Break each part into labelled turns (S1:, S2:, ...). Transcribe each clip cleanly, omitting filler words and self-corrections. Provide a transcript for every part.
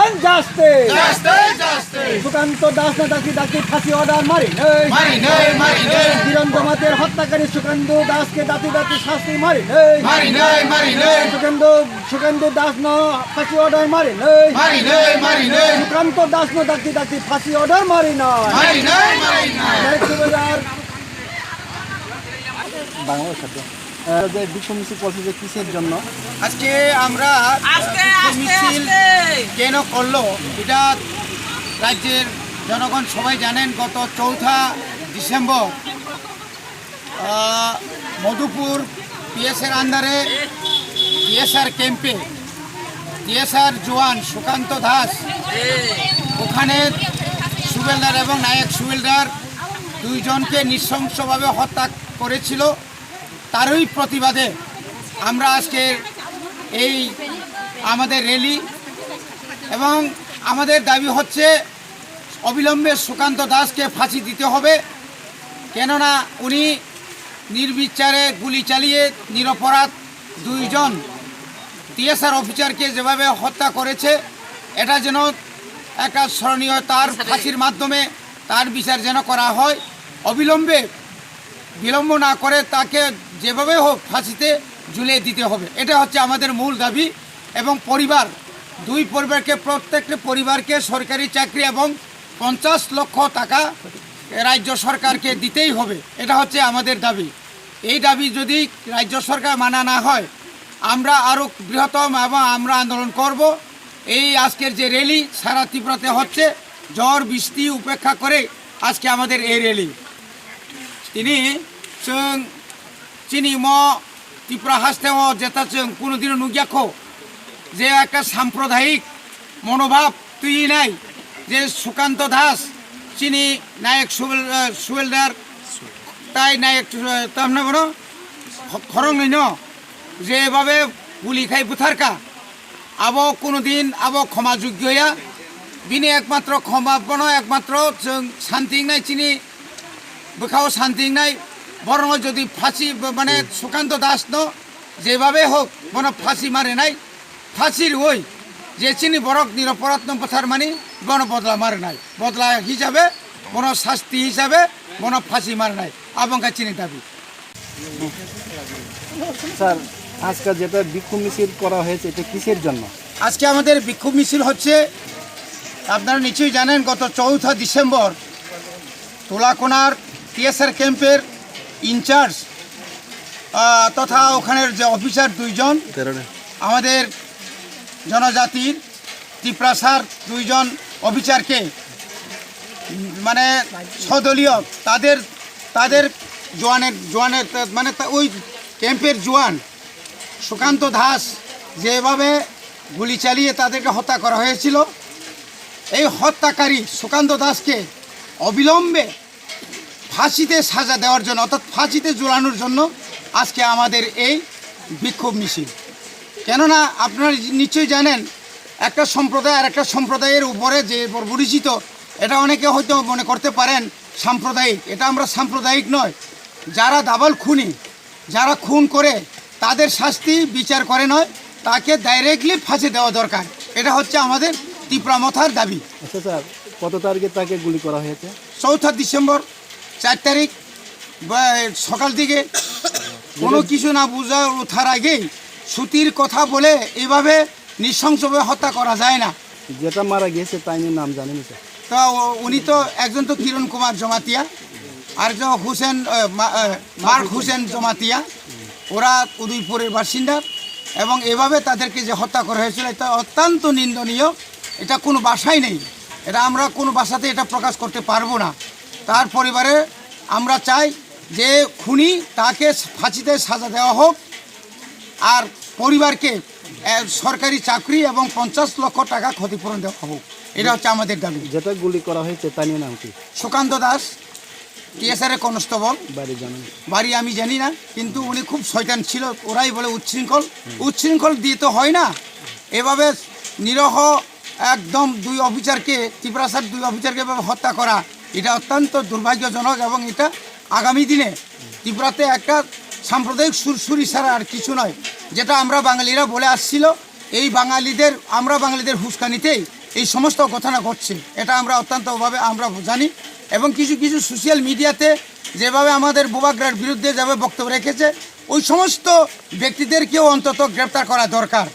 S1: One justice. Sukanta Das না দাসকে ফাঁসি অর্ডার মারি বীরন জমাতের হত্যাকারী সুকান্ত দাসকে দাঁতি শাস্তি মারি সুকান্ত দাস না ফাঁসি অর্ডার মারি সুকান্ত দাস না দাঁতি ফাঁসি অর্ডার মারি না বাংলা শব্দ যে বিক্ষোভ মিছিল করছে যে কিসের জন্য
S2: আজকে আমরা মিছিল কেন করলো এটা রাজ্যের জনগণ সবাই জানেন। গত 4 ডিসেম্বর মধুপুর পিএসের আন্ডারে পিএসআর ক্যাম্পে পিএসআর জওয়ান সুকান্ত দাস ওখানে সুবেলদার এবং নায়ক সুবেলদার দুইজনকে নৃশংসভাবে হত্যা করেছিল। তারই প্রতিবাদে আমরা আজকে এই আমাদের র্যালি এবং আমাদের দাবি হচ্ছে অবিলম্বে সুকান্ত দাসকে ফাঁসি দিতে হবে। কেননা উনি নির্বিচারে গুলি চালিয়ে নিরপরাধ দুইজন টিএসআর অফিসারকে যেভাবে হত্যা করেছে এটা যেন একটা স্মরণীয়, তার ফাঁসির মাধ্যমে তার বিচার যেন করা হয়। অবিলম্বে বিলম্ব না করে তাকে যেভাবে হোক ফাঁসিতে ঝুলিয়ে দিতে হবে, এটা হচ্ছে আমাদের মূল দাবি। এবং দুই পরিবারকে প্রত্যেকটা পরিবারকে সরকারি চাকরি এবং 50 লক্ষ টাকা রাজ্য সরকারকে দিতেই হবে, এটা হচ্ছে আমাদের দাবি। এই দাবি যদি রাজ্য সরকার মানা না হয় আমরা আরও বৃহত্তম এবং আমরা আন্দোলন করব। এই আজকের যে র্যালি সারা ত্রিপুরাতে হচ্ছে, ঝড় বৃষ্টি উপেক্ষা করে আজকে আমাদের এই র্যালি। তিনি চিনি ত্রিপুরা হাসতেও যেটা কোনোদিনও নুগিয়াখো যে একটা সাম্প্রদায়িক মনোভাব তুই নাই, যে সুকান্ত দাস চিনি নায়ক সুবেলদার তাই নায়ক তামনা বনো খরং নইন যে এভাবে গুলি খাই বুথারকা আবো কোনোদিন আবো ক্ষমাযোগ্য হইয়া বিনি একমাত্র ক্ষমা বনো একমাত্র শান্তি নাই চিনি বোখাও শান্তি নাই। বরং যদি ফাঁসি মানে সুকান্ত দাস যেভাবে হোক বন ফাঁসি মারে নাই, ফাঁসির ওই যে চিনি বরক নিরপরাধ পথার মানি বন বদলা মারে নাই, বদলা হিসাবে বন শাস্তি হিসাবে বন ফাঁসি মারে নাই আবঙ্কা চিনি দাবি।
S1: স্যার আজকে যেটা বিক্ষোভ মিছিল করা হয়েছে এটা কিসের জন্য?
S2: আজকে আমাদের বিক্ষোভ মিছিল হচ্ছে, আপনারা নিশ্চয়ই জানেন, গত 4 ডিসেম্বর তোলাকোনার টিএসআর ক্যাম্পের ইনচার্জ তথা ওখানের যে অফিসার দুইজন আমাদের জনজাতির ত্রিপ্রাসার দুইজন অফিসারকে মানে সদলীয় তাদের জওয়ানের মানে ওই ক্যাম্পের জওয়ান সুকান্ত দাস যেভাবে গুলি চালিয়ে তাদেরকে হত্যা করা হয়েছিল, এই হত্যাকারী সুকান্ত দাসকে অবিলম্বে ফাঁসিতে সাজা দেওয়ার জন্য অর্থাৎ ফাঁসিতে ঝুলানোর জন্য আজকে আমাদের এই বিক্ষোভ মিছিল। কেননা আপনারা নিশ্চয়ই জানেন একটা সম্প্রদায় আর একটা সম্প্রদায়ের উপরে যে পরিচিত, এটা অনেকে হয়তো মনে করতে পারেন সাম্প্রদায়িক, এটা আমরা সাম্প্রদায়িক নয়। যারা দাবাল খুনি, যারা খুন করে তাদের শাস্তি বিচার করে নয়, তাকে ডাইরেক্টলি ফাঁসি দেওয়া দরকার, এটা হচ্ছে আমাদের ত্রিপুরা মথার দাবি।
S1: আচ্ছা স্যার, কত তারিখে তাকে গুলি করা হয়েছে?
S2: 4 ডিসেম্বর 4 তারিখ সকাল দিকে। কোনো কিছু না বুঝা ওঠার আগেই সুতির কথা বলে এভাবে নৃশংসভাবে হত্যা করা যায় না।
S1: যেটা মারা গিয়েছে তাই নিয়ে নাম জানেন স্যার?
S2: তো উনি তো একজন তো কিরণ কুমার জমাতিয়া, আর যে মার্ক হুসেন জমাতিয়া, ওরা উদয়পুরের বাসিন্দা। এবং এভাবে তাদেরকে যে হত্যা করা হয়েছিল এটা অত্যন্ত নিন্দনীয়, এটা কোনো ভাষাই নেই, এটা আমরা কোনো ভাষাতে এটা প্রকাশ করতে পারবো না। তার পরিবারে আমরা চাই যে খুনি তাকে ফাঁসিতে সাজা দেওয়া হোক, আর পরিবারকে সরকারি চাকরি এবং 50 লক্ষ টাকা ক্ষতিপূরণ দেওয়া হোক, এটা হচ্ছে আমাদের দাবি।
S1: যেটা গুলি করা হয়েছে তা নিয়ে নাম কি?
S2: Sukanta Das, TSR constable.
S1: বাড়ি জানেন?
S2: বাড়ি আমি জানি না, কিন্তু উনি খুব শয়তান ছিল, ওরাই বলে উচ্ছৃঙ্খল দিয়ে তো হয় না। এভাবে নিরহ একদম 2 অফিসারকে ত্রিপুরাসার 2 অফিসারকে এভাবে হত্যা করা, এটা অত্যন্ত দুর্ভাগ্যজনক এবং এটা আগামী দিনে ত্রিপুরাতে একটা সাম্প্রদায়িক সুরসুরি ছাড়া আর কিছু নয়, যেটা আমরা বাঙালিরা বলে আসছিল। এই আমরা বাঙালিদের হুস্কানিতেই এই সমস্ত ঘটনা ঘটছে, এটা আমরা অত্যন্তভাবে আমরা জানি। এবং কিছু কিছু সোশ্যাল মিডিয়াতে যেভাবে আমাদের বুবাগ্রার বিরুদ্ধে যেভাবে বক্তব্য রেখেছে, ওই সমস্ত ব্যক্তিদেরকেও অন্তত গ্রেপ্তার করা দরকার।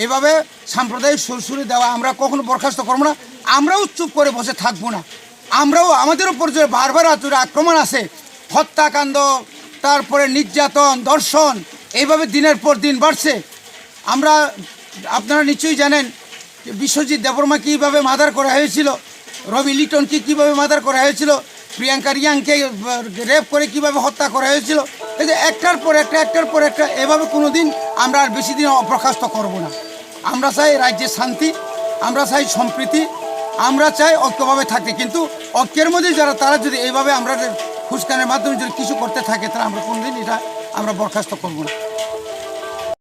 S2: এভাবে সাম্প্রদায়িক সুরসুরি দেওয়া আমরা কখনো বরখাস্ত করবো না। আমরাও চুপ করে বসে থাকবো না। আমরাও আমাদের উপর যে বারবার আক্রমণ আছে, হত্যাকাণ্ড, তারপরে নির্যাতন, ধর্ষণ, এইভাবে দিনের পর দিন বাড়ছে। আপনারা নিশ্চয়ই জানেন বিশ্বজিৎ দেববর্মা কীভাবে মার্ডার করা হয়েছিল, রবি লিটনকে কীভাবে মার্ডার করা হয়েছিল, প্রিয়াঙ্কা রিয়াংকে রেপ করে কীভাবে হত্যা করা হয়েছিল। এই যে একটার পর একটা এভাবে কোনো দিন আমরা আর বেশি দিন অপ্রকাশিত করব না। আমরা চাই রাজ্যের শান্তি, আমরা চাই সম্প্রীতি, আমরা চাই ঐক্যভাবে থাকতে। কিন্তু ঐক্যের মধ্যে তারা যদি এইভাবে আমরা হুস্কানের মাধ্যমে যদি কিছু করতে থাকে, তাহলে আমরা কোনোদিন এটা আমরা বরখাস্ত করব না।